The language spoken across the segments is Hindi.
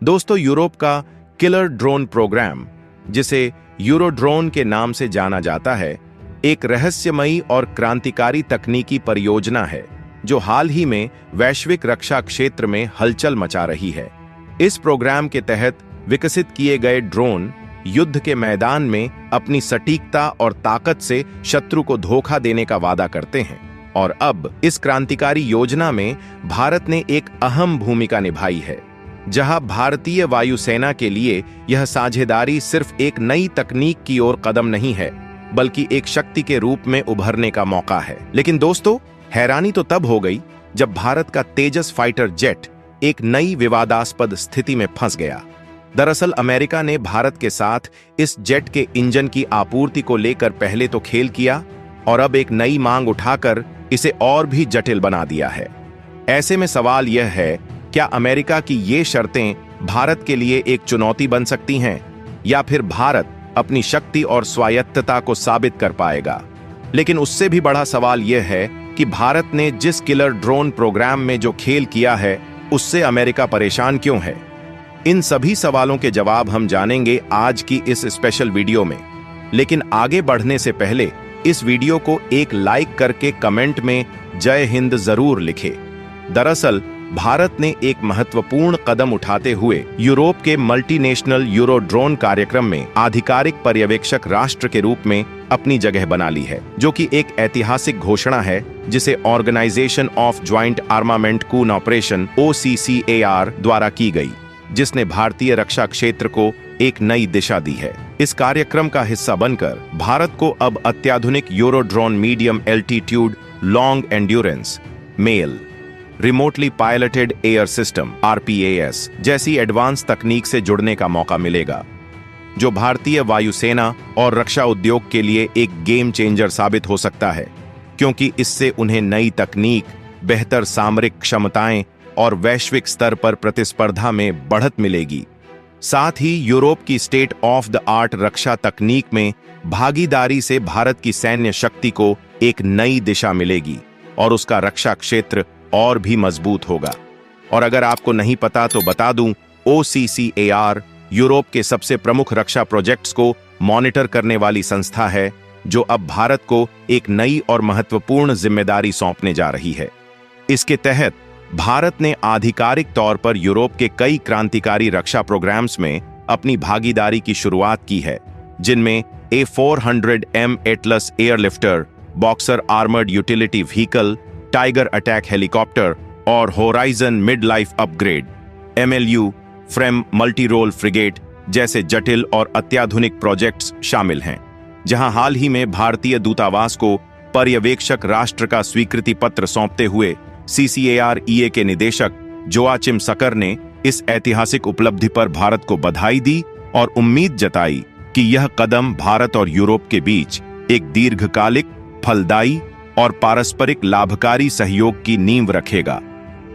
दोस्तों, यूरोप का किलर ड्रोन प्रोग्राम, जिसे यूरोड्रोन के नाम से जाना जाता है, एक रहस्यमयी और क्रांतिकारी तकनीकी परियोजना है जो हाल ही में वैश्विक रक्षा क्षेत्र में हलचल मचा रही है। इस प्रोग्राम के तहत विकसित किए गए ड्रोन युद्ध के मैदान में अपनी सटीकता और ताकत से शत्रु को धोखा देने का वादा करते हैं और अब इस क्रांतिकारी योजना में भारत ने एक अहम भूमिका निभाई है, जहां भारतीय वायुसेना के लिए यह साझेदारी सिर्फ एक नई तकनीक की ओर कदम नहीं है, बल्कि एक शक्ति के रूप में उभरने का मौका है। लेकिन दोस्तों, हैरानी तो तब हो गई जब भारत का तेजस फाइटर जेट एक नई विवादास्पद स्थिति में फंस गया। दरअसल अमेरिका ने भारत के साथ इस जेट के इंजन की आपूर्ति को लेकर पहले तो खेल किया और अब एक नई मांग उठाकर इसे और भी जटिल बना दिया है। ऐसे में सवाल यह है, क्या अमेरिका की ये शर्तें भारत के लिए एक चुनौती बन सकती हैं, या फिर भारत अपनी शक्ति और स्वायत्तता को साबित कर पाएगा? लेकिन उससे भी बड़ा सवाल यह है कि भारत ने जिस किलर ड्रोन प्रोग्राम में जो खेल किया है, उससे अमेरिका परेशान क्यों है? इन सभी सवालों के जवाब हम जानेंगे आज की इस स्पेशल वीडियो में। लेकिन आगे बढ़ने से पहले इस वीडियो को एक लाइक करके कमेंट में जय हिंद जरूर लिखें। दरअसल भारत ने एक महत्वपूर्ण कदम उठाते हुए यूरोप के मल्टीनेशनल यूरोड्रोन कार्यक्रम में आधिकारिक पर्यवेक्षक राष्ट्र के रूप में अपनी जगह बना ली है, जो कि एक ऐतिहासिक घोषणा है जिसे organisation of joint armament cooperation OCCAR द्वारा की गई, जिसने भारतीय रक्षा क्षेत्र को एक नई दिशा दी है। इस कार्यक्रम का हिस्सा बनकर भारत को अब अत्याधुनिक Eurodrone medium altitude long endurance male remotely piloted air system RPAS जैसी एडवांस तकनीक से जुड़ने का मौका मिलेगा, जो भारतीय वायुसेना और रक्षा उद्योग के लिए एक गेम चेंजर साबित हो सकता है, क्योंकि इससे उन्हें नई तकनीक, बेहतर सामरिक क्षमताएं और वैश्विक स्तर पर प्रतिस्पर्धा में बढ़त मिलेगी। साथ ही यूरोप की स्टेट ऑफ द आर्ट रक्षा तकनीक में भागीदारी से भारत की सैन्य शक्ति को एक नई दिशा मिलेगी और उसका रक्षा क्षेत्र और भी मजबूत होगा। और अगर आपको नहीं पता तो बता दूं, OCCAR यूरोप के सबसे प्रमुख रक्षा प्रोजेक्ट्स को मॉनिटर करने वाली संस्था है, जो अब भारत को एक नई और महत्वपूर्ण जिम्मेदारी सौंपने जा रही है। इसके तहत भारत ने आधिकारिक तौर पर यूरोप के कई क्रांतिकारी रक्षा प्रोग्राम्स में अपनी भागीदारी की शुरुआत की है, जिनमें A400M Atlas airlifter, Boxer armoured utility vehicle, Tiger attack helicopter और Horizon mid life upgrade MLU FREMM multi role frigate जैसे जटिल और अत्याधुनिक प्रोजेक्ट्स शामिल हैं। जहां हाल ही में भारतीय दूतावास को पर्यवेक्षक राष्ट्र का स्वीकृति पत्र सौंपते हुए CCAR EA के निदेशक जोआचिम सकर ने इस ऐतिहासिक उपलब्धि पर भारत को बधाई दी और उम्मीद जताई कि यह कदम भारत और यूरोप के बीच एक दीर्घकालिक, फलदायी और पारस्परिक लाभकारी सहयोग की नींव रखेगा।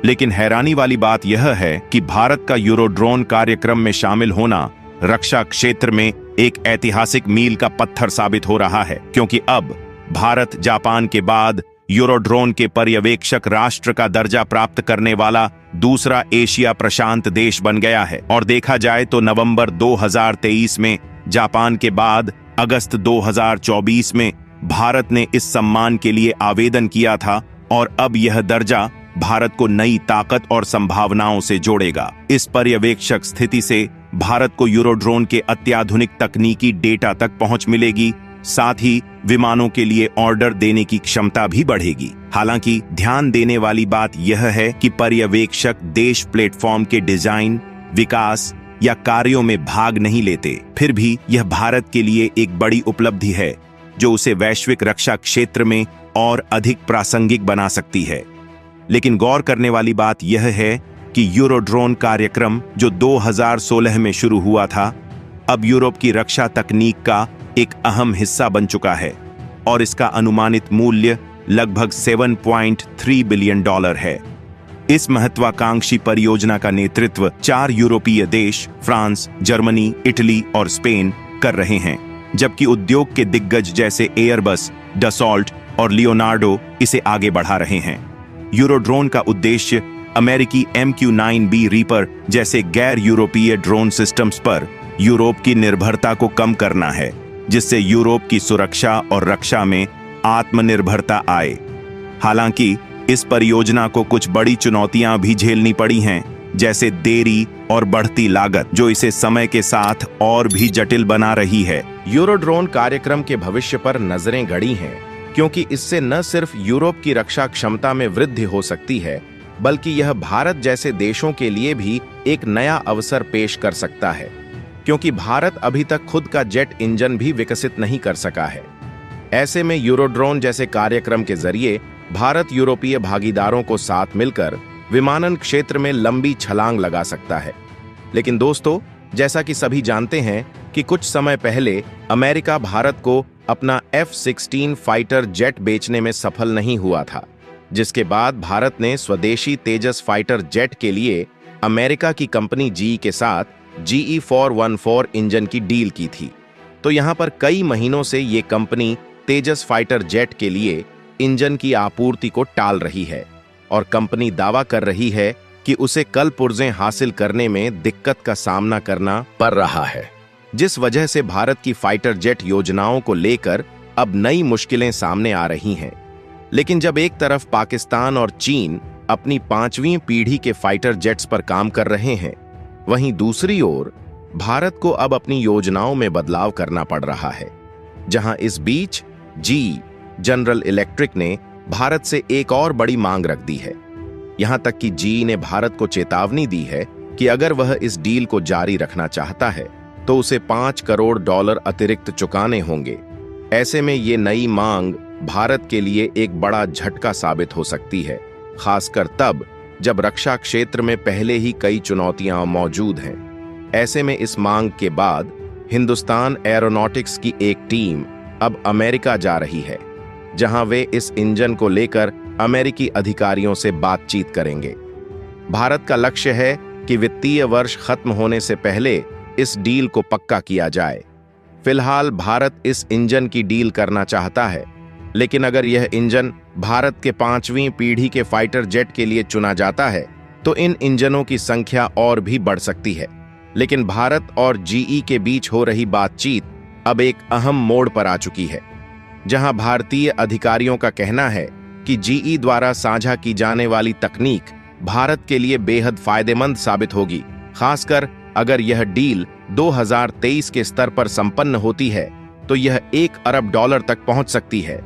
लेकिन हैरानी वाली बात यह है कि भारत का यूरोड्रोन कार्यक्रम में शामिल होना रक्षा क्षेत्र में एक ऐतिहासिक मील का पत्थर साबित हो रहा है, क्योंकि अब भारत जापान के बाद यूरोड्रोन के पर्यवेक्षक राष्ट्र का दर्जा प्राप्त करने वाला दूसरा एशिया प्रशांत देश बन गया है। और देखा जाए तो नवंबर 2023 में जापान के बाद अगस्त 2024 में भारत ने इस सम्मान के लिए आवेदन किया था और अब यह दर्जा भारत को नई ताकत और संभावनाओं से जोड़ेगा। इस पर्यवेक्षक स्थिति से भारत को यूरोड्रोन के अत्याधुनिक तकनीकी डेटा तक पहुंच मिलेगी, साथ ही विमानों के लिए ऑर्डर देने की क्षमता भी बढ़ेगी। हालांकि ध्यान देने वाली बात यह है कि पर्यवेक्षक देश प्लेटफॉर्म के डिजाइन, विकास या कार्यों में भाग नहीं लेते। फिर भी यह भारत के लिए एक बड़ी उपलब्धि है, जो उसे वैश्विक रक्षा क्षेत्र में और अधिक प्रासंगिक बना सकती है। लेकिन गौर करने वाली बात यह है कि यूरोड्रोन कार्यक्रम, जो 2016 में शुरू हुआ था, अब यूरोप की रक्षा तकनीक का एक अहम हिस्सा बन चुका है और इसका अनुमानित मूल्य लगभग $7.3 बिलियन है। इस महत्वाकांक्षी परियोजना का नेतृत्व 4 यूरोपीय देश फ्रांस, जर्मनी, इटली और स्पेन कर रहे हैं, जबकि उद्योग के दिग्गज जैसे एयरबस, डसॉल्ट और लियोनार्डो इसे आगे बढ़ा रहे हैं। यूरोड्रोन का उद्देश्य अमेरिकी MQ-9B रीपर जैसे गैर यूरोपीय ड्रोन सिस्टम्स पर यूरोप की निर्भरता को कम करना है, जिससे यूरोप की सुरक्षा और रक्षा में आत्मनिर्भरता आए। हालांकि इस परियोजना को कुछ बड़ी चुनौतियां भी झेलनी पड़ी हैं, जैसे देरी और बढ़ती लागत, जो इसे समय के साथ और भी जटिल बना रही है। यूरोड्रोन कार्यक्रम के भविष्य पर नजरें गड़ी हैं, क्योंकि इससे न सिर्फ यूरोप की रक्षा क्षमता में वृद्धि हो सकती है, बल्कि यह भारत जैसे देशों के लिए भी एक नया अवसर पेश कर सकता है, क्योंकि भारत अभी तक खुद का जेट इंजन भी विकसित नहीं कर सका है। ऐसे में यूरोड्रोन जैसे कार्यक्रम के जरिए भारत यूरोपीय भागीदारों को साथ मिलकर विमानन क्षेत्र में लंबी छलांग लगा सकता है। लेकिन दोस्तों, जैसा कि सभी जानते हैं कि कुछ समय पहले अमेरिका भारत को अपना F-16 फाइटर जेट बेचने में सफल नहीं हुआ था, जिसके बाद भारत ने स्वदेशी तेजस फाइटर जेट के लिए अमेरिका की कंपनी GE के साथ GE414 इंजन की डील की थी। तो यहां पर कई महीनों से ये कंपनी तेजस फाइटर जेट के लिए इंजन की आपूर्ति को टाल रही है और कंपनी दावा कर रही है कि उसे कल पुर्जे हासिल करने में दिक्कत का सामना करना पड़ रहा है, जिस वजह से भारत की फाइटर जेट योजनाओं को लेकर अब नई मुश्किलें सामने आ रही हैं। लेकिन जब एक तरफ पाकिस्तान और चीन अपनी 5वीं पीढ़ी के फाइटर जेट्स पर काम कर रहे हैं, वहीं दूसरी ओर भारत को अब अपनी योजनाओं में बदलाव करना पड़ रहा है। जहां इस बीच GE जनरल इलेक्ट्रिक ने भारत से एक और बड़ी मांग रख दी है। यहां तक कि GE ने भारत को चेतावनी दी है कि अगर वह इस डील को जारी रखना चाहता है तो उसे $5 करोड़ अतिरिक्त चुकाने होंगे। ऐसे में ये नई मांग भारत के लिए एक बड़ा झटका साबित हो सकती है, खासकर तब जब रक्षा क्षेत्र में पहले ही कई चुनौतियां मौजूद हैं। ऐसे में इस मांग के बाद हिंदुस्तान एरोनॉटिक्स की एक टीम अब अमेरिका जा रही है, जहां वे इस इंजन को लेकर अमेरिकी अधिकारियों से बातचीत करेंगे। भारत का लक्ष्य है कि वित्तीय वर्ष खत्म होने से पहले इस डील को पक्का किया जाए। फिलहाल भारत इस इंजन की डील करना चाहता है, लेकिन अगर यह इंजन भारत के 5वीं पीढ़ी के फाइटर जेट के लिए चुना जाता है तो इन इंजनों की संख्या और भी बढ़ सकती है। लेकिन भारत और GE के बीच हो रही बातचीत अब एक अहम मोड़ पर आ चुकी है, जहां भारतीय अधिकारियों का कहना है कि GE द्वारा साझा की जाने वाली तकनीक भारत के लिए बेहद फायदेमंद साबित होगी, खासकर अगर यह डील 2023 के स्तर पर संपन्न होती है तो यह $1 अरब तक पहुंच सकती है।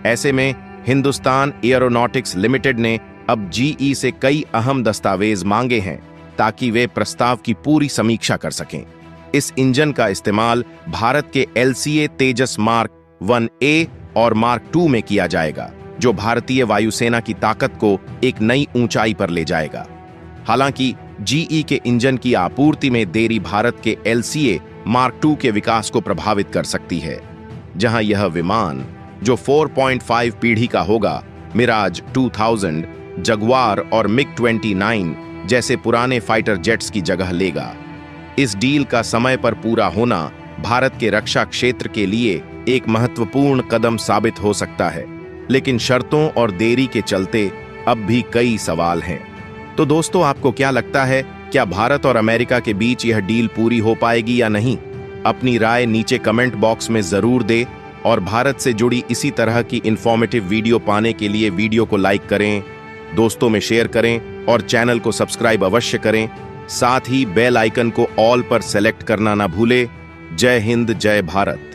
ऐसे में हिंदुस्तान एरोनॉटिक्स लिमिटेड ने अब GE से कई अहम दस्तावेज मांगे हैं ताकि वे प्रस्ताव की पूरी समीक्षा कर सकें। इस इंजन का इस्तेमाल भारत के LCA तेजस मार्क 1A और मार्क 2 में किया जाएगा, जो भारतीय वायुसेना की ताकत को एक नई ऊंचाई पर ले जाएगा। हालांकि GE के इंजन की आपूर्ति में देरी भारत के LCA मार्क 2 के विकास को प्रभावित कर सकती है, जहां यह विमान जो 4.5 पीढ़ी का होगा, मिराज 2000, जगुआर और MiG-29 जैसे पुराने फाइटर जेट्स की जगह लेगा। इस डील का समय पर पूरा होना भारत के रक्षा क्षेत्र के लिए एक महत्वपूर्ण कदम साबित हो सकता है, लेकिन शर्तों और देरी के चलते अब भी कई सवाल हैं। तो दोस्तों, आपको क्या लगता है, क्या भारत और अमेरिका के बीच यह डील पूरी हो पाएगी या नहीं? अपनी राय नीचे कमेंट बॉक्स में जरूर दें और भारत से जुड़ी इसी तरह की इंफॉर्मेटिव वीडियो पाने के लिए वीडियो को लाइक करें, दोस्तों में शेयर करें और चैनल को सब्सक्राइब अवश्य करें। साथ ही बेल आइकन को ऑल पर सेलेक्ट करना ना भूलें। जय हिंद, जय भारत।